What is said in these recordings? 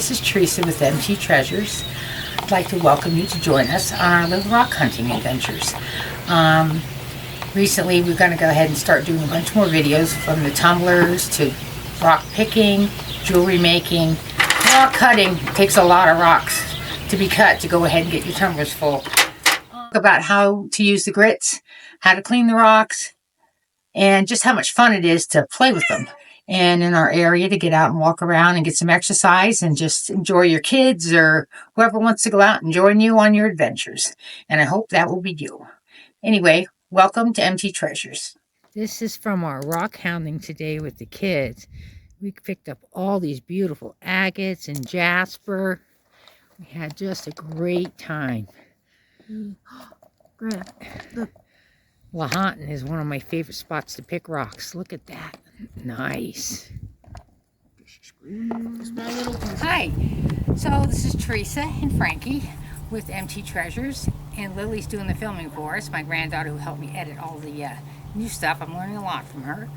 this is Teresa with MT Treasures. I'd like to welcome you to join us on our little rock hunting adventures. Recently we're going to go ahead and start doing a bunch more videos, from the tumblers to rock picking, jewelry making. Rock cutting takes a lot of rocks to be cut to go ahead and get your tumblers full. About how to use the grits, how to clean the rocks, and just how much fun it is to play with them. And in our area, to get out and walk around and get some exercise and just enjoy your kids or whoever wants to go out and join you on your adventures. And I hope that will be you. Anyway, welcome to MT Treasures. This is from our rock hounding today with the kids. We picked up all these beautiful agates and jasper. We had just a great time. Grant, look. Rockhounding is one of my favorite spots to pick rocks. Look at that. Nice. Hi. So this is Teresa and Frankie with MT Treasures, and Lily's doing the filming for us, my granddaughter who helped me edit all the new stuff. I'm learning a lot from her.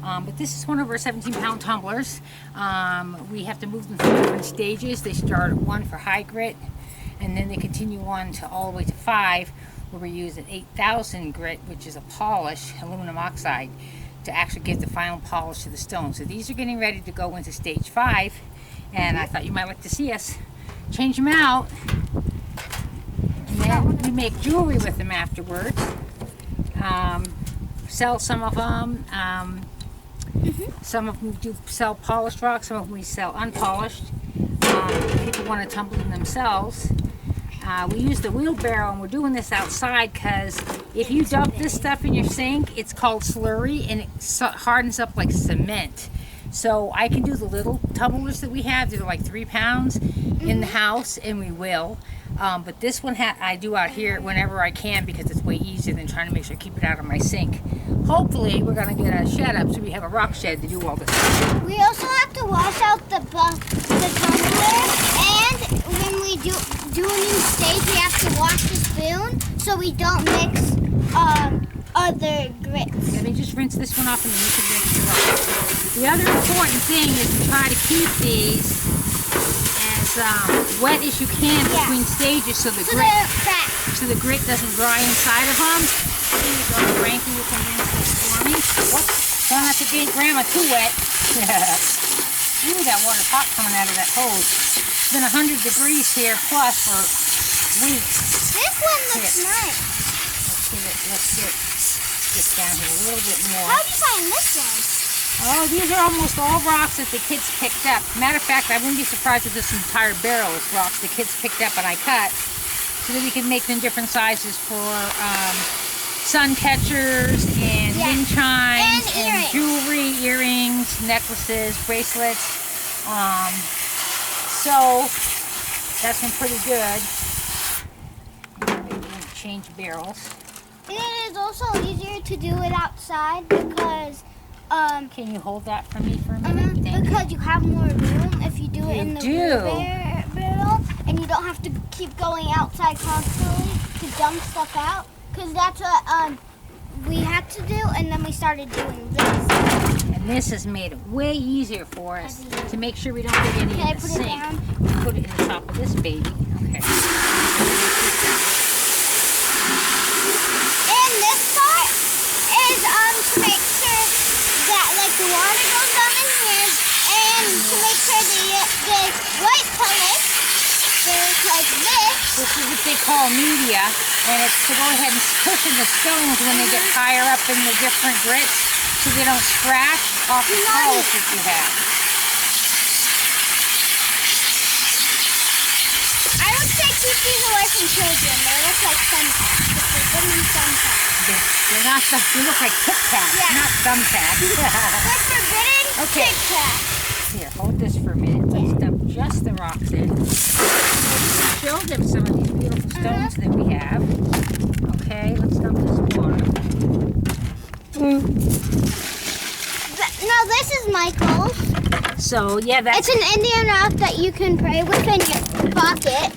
But this is one of our 17-pound tumblers. We have to move them through different stages. They start at 1 for high grit, and then they continue on to all the way to 5, where we use an 8,000 grit, which is a polish, aluminum oxide, to actually give the final polish to the stone. So these are getting ready to go into stage 5, and I thought you might like to see us change them out. And then we make jewelry with them afterwards. Sell some of them. Some of them do sell polished rocks, some of them we sell unpolished. People want to tumble them themselves. We use the wheelbarrow, and we're doing this outside because if you dump this stuff in your sink, it's called slurry, and it hardens up like cement. So I can do the little tumblers that we have. They're like 3 pounds in the house, and we will. But this one I do out here whenever I can, because it's way easier than trying to make sure I keep it out of my sink. Hopefully we're going to get a shed up so we have a rock shed to do all this. We also have to wash out the tumbler, and when we do a new stage, we have to wash the spoon so we don't mix other grits. Yeah, they just rinse this one off, and then you can rinse it off. The other important thing is to try to keep these as wet as you can between stages, so the grit doesn't dry inside of them. Here you go, Frankie, you can rinse this for me. Whoops, don't have to get Grandma too wet. Ooh, that water's hot coming out of that hose. It's been 100 degrees here plus for weeks. This one looks nice. Let's get this down here a little bit more. How did you find this one? Oh, these are almost all rocks that the kids picked up. Matter of fact, I wouldn't be surprised if this entire barrel is rocks the kids picked up and I cut, so that we can make them different sizes for sun catchers and wind chimes and jewelry, earrings, necklaces, bracelets. So that's been pretty good. Maybe we'll change barrels. It is also easier to do it outside because can you hold that for me for a minute? Because you have more room if you do it in the barrel, and you don't have to keep going outside constantly to dump stuff out. Because that's what we had to do, and then we started doing this. And this has made it way easier for us to make sure we don't get any in the sink. We put it in the top of this baby. Okay. And this part is to make sure that the water goes down in here, and to make sure the white color goes like this. This is what they call media, and it's to go ahead and push in the stones when they get higher up in the different grits, so they don't scratch off the polish that you have. I would say keep these away from children. They look like thumbtacks. They're not. They look like Tic Tacs, not thumbtacks. They're forbidden Tic Tacs. Here, hold this for a minute. Let's dump just the rocks in. Show them some of these beautiful stones that we have. Okay, let's dump this water. Now this is Michael's. So yeah, it's an Indian rock that you can pray with in your pocket.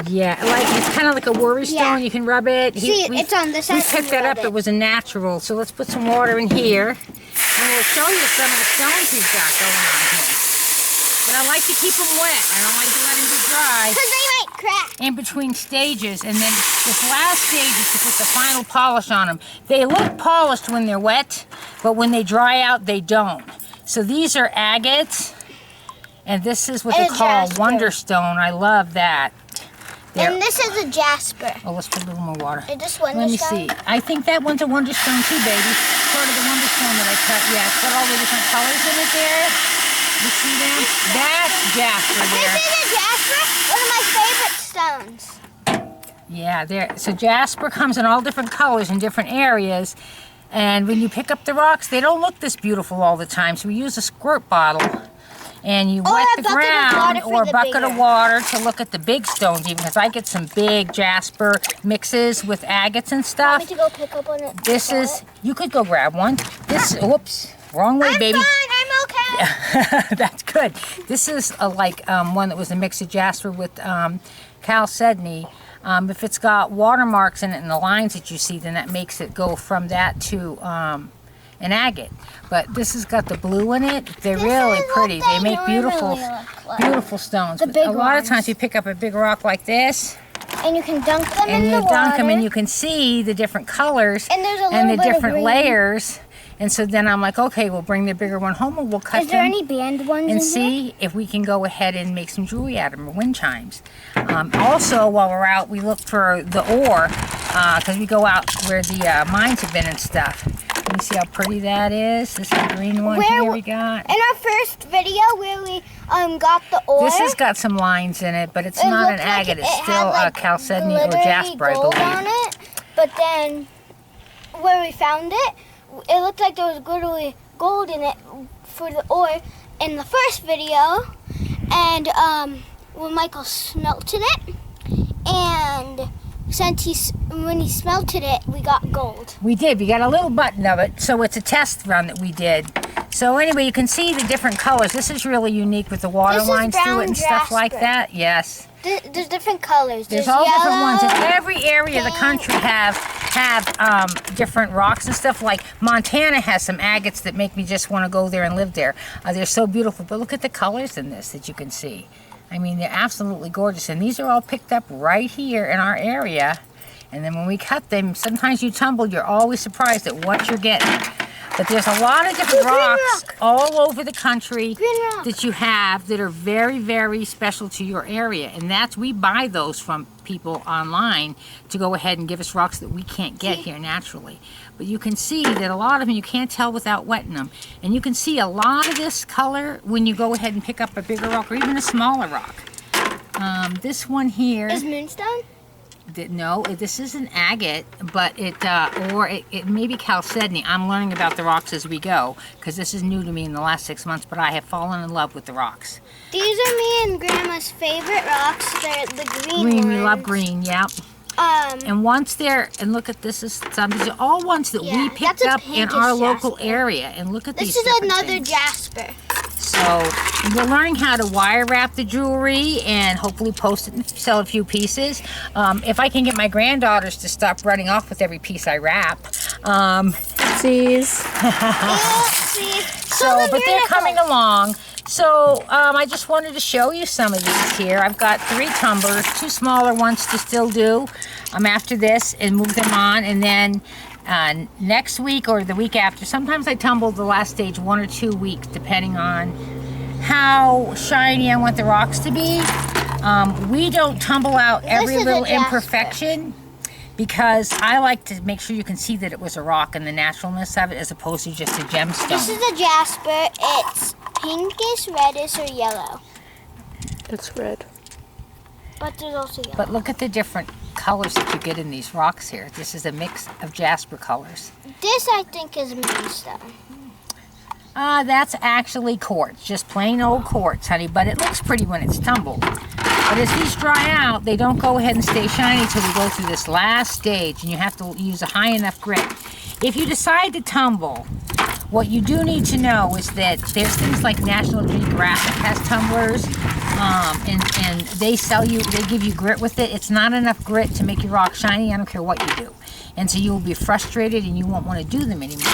Yeah, it's kind of like a worry stone. You can rub it. It's on this side. We picked that up. It was a natural. So let's put some water in here, and we'll show you some of the stones we've got going on here. But I like to keep them wet. I don't like to let them be dry. Because they might crack. In between stages, and then this last stage is to put the final polish on them. They look polished when they're wet, but when they dry out, they don't. So these are agates, and this is what they call Wonderstone. I love that. And this is a jasper. Oh, let's put a little more water. Is this Wonderstone? Let me see. I think that one's a Wonderstone too, baby. Part of the Wonderstone that I cut. Yeah, it's got all the different colors in it there. You see them? That's jasper there. This is a jasper, one of my favorite stones. Yeah, there. So jasper comes in all different colors in different areas. And when you pick up the rocks, they don't look this beautiful all the time. So we use a squirt bottle. And you wet the ground or a bucket of water to look at the big stones, even because I get some big jasper mixes with agates and stuff. Want me to go pick up on it? This is, you could go grab one. This, whoops, wrong way, baby. I'm fine, I'm okay. That's good. This is one that was a mix of jasper with chalcedony. If it's got watermarks in it and the lines that you see, then that makes it go from that to an agate. But this has got the blue in it. They're really pretty. They make beautiful stones. But a lot of times you pick up a big rock like this, and you can dunk them in the water. And you dunk them, and you can see the different colors and the different layers. And so then I'm like, okay, we'll bring the bigger one home and we'll cut them. Is there any band ones and see if we can go ahead and make some jewelry out of them, or wind chimes. Also, while we're out, we look for the ore, because we go out where the mines have been and stuff. Let me see how pretty that is. This is the green one here we got. In our first video where we got the ore. This has got some lines in it, but it's not an agate. It's still chalcedony or jasper, I believe. On it, but then where we found it, it looked like there was glittery gold in it for the ore in the first video. And when Michael smelted it, and when he smelted it, we got gold. We did. We got a little button of it, so it's a test run that we did. So anyway, you can see the different colors. This is really unique with the water lines through it and stuff like that. Yes. There's different colors. There's all yellow, different ones. In every area of the country have different rocks and stuff. Like Montana has some agates that make me just want to go there and live there. They're so beautiful. But look at the colors in this that you can see. I mean, they're absolutely gorgeous. And these are all picked up right here in our area. And then when we cut them, sometimes you tumble, you're always surprised at what you're getting. But there's a lot of different rocks all over the country that you have that are very, very special to your area. And we buy those from people online to go ahead and give us rocks that we can't get here naturally. But you can see that a lot of them you can't tell without wetting them. And you can see a lot of this color when you go ahead and pick up a bigger rock or even a smaller rock. This one here is moonstone. No, this is an agate, but it may be chalcedony. I'm learning about the rocks as we go, because this is new to me in the last 6 months, but I have fallen in love with the rocks. These are me and Grandma's favorite rocks. They're the green ones. We love green, yep. And look at this, these are all ones that we picked up in our local area. And look at these. This is another jasper. So we're learning how to wire wrap the jewelry and hopefully post it and sell a few pieces. If I can get my granddaughters to stop running off with every piece I wrap. Oopsies. But they're coming along. So I just wanted to show you some of these here. I've got 3 tumblers, 2 smaller ones to still do after this and move them on. And then next week or the week after, sometimes I tumble the last stage 1 or 2 weeks, depending on how shiny I want the rocks to be. We don't tumble out every little imperfection, because I like to make sure you can see that it was a rock and the naturalness of it as opposed to just a gemstone. This is a jasper. It's pinkish, reddish, or yellow. It's red. But there's also yellow. But look at the different colors that you get in these rocks here. This is a mix of jasper colors. This, I think, is moonstone. That's actually quartz, just plain old quartz, honey, but it looks pretty when it's tumbled. But as these dry out, they don't go ahead and stay shiny until we go through this last stage, and you have to use a high enough grit. If you decide to tumble, what you do need to know is that there's things like National Geographic has tumblers, and they give you grit with it. It's not enough grit to make your rock shiny, I don't care what you do. And so you will be frustrated and you won't want to do them anymore.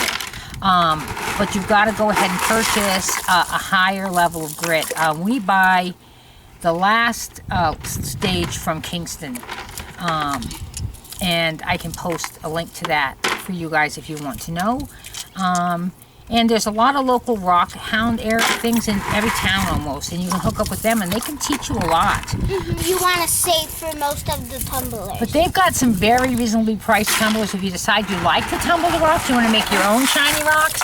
But you've got to go ahead and purchase a higher level of grit. We buy the last stage from Kingston, and I can post a link to that for you guys if you want to know. And there's a lot of local Rockhound things in every town almost, and you can hook up with them, and they can teach you a lot. You want to save for most of the tumblers. But they've got some very reasonably priced tumblers if you decide you like to tumble the rocks, you want to make your own shiny rocks.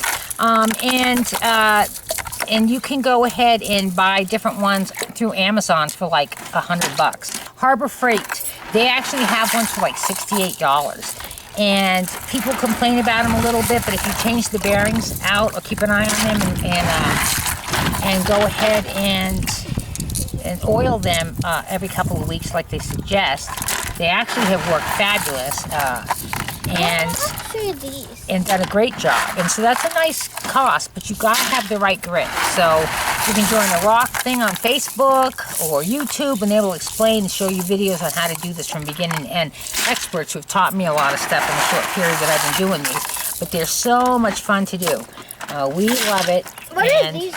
And you can go ahead and buy different ones through Amazon for like $100. Harbor Freight, they actually have ones for like $68. And people complain about them a little bit, but if you change the bearings out or keep an eye on them and go ahead and oil them every couple of weeks like they suggest, they actually have worked fabulous and done a great job. And so that's a nice cost, but you gotta have the right grit. So you can join the rock thing on Facebook or YouTube, and they will explain and show you videos on how to do this from beginning to end. Experts who have taught me a lot of stuff in the short period that I've been doing these, but they're so much fun to do. We love it. What are these?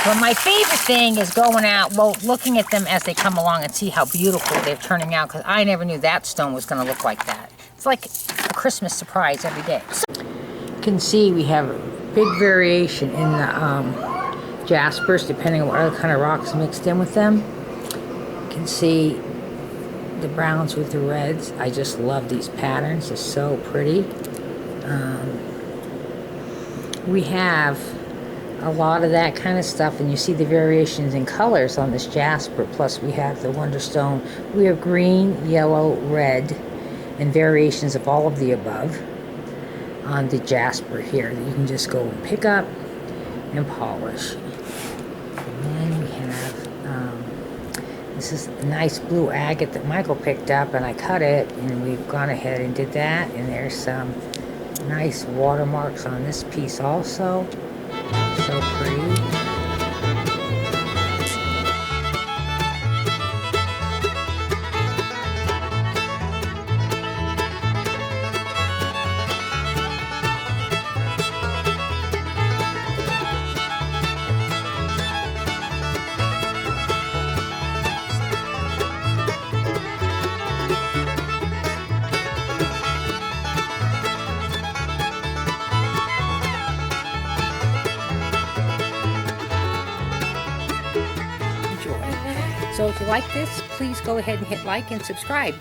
Well, my favorite thing is going out, well, looking at them as they come along and see how beautiful they're turning out, because I never knew that stone was going to look like that. It's like a Christmas surprise every day. You can see we have a big variation in the jaspers, depending on what other kind of rocks mixed in with them. You can see the browns with the reds. I just love these patterns. They're so pretty. We have a lot of that kind of stuff, and you see the variations in colors on this jasper. Plus we have the Wonderstone. We have green, yellow, red, and variations of all of the above on the jasper here that you can just go and pick up and polish. And then we have this is a nice blue agate that Michael picked up, and I cut it, and we've gone ahead and did that. And there's some nice watermarks on this piece also. So pretty. So if you like this, please go ahead and hit like and subscribe.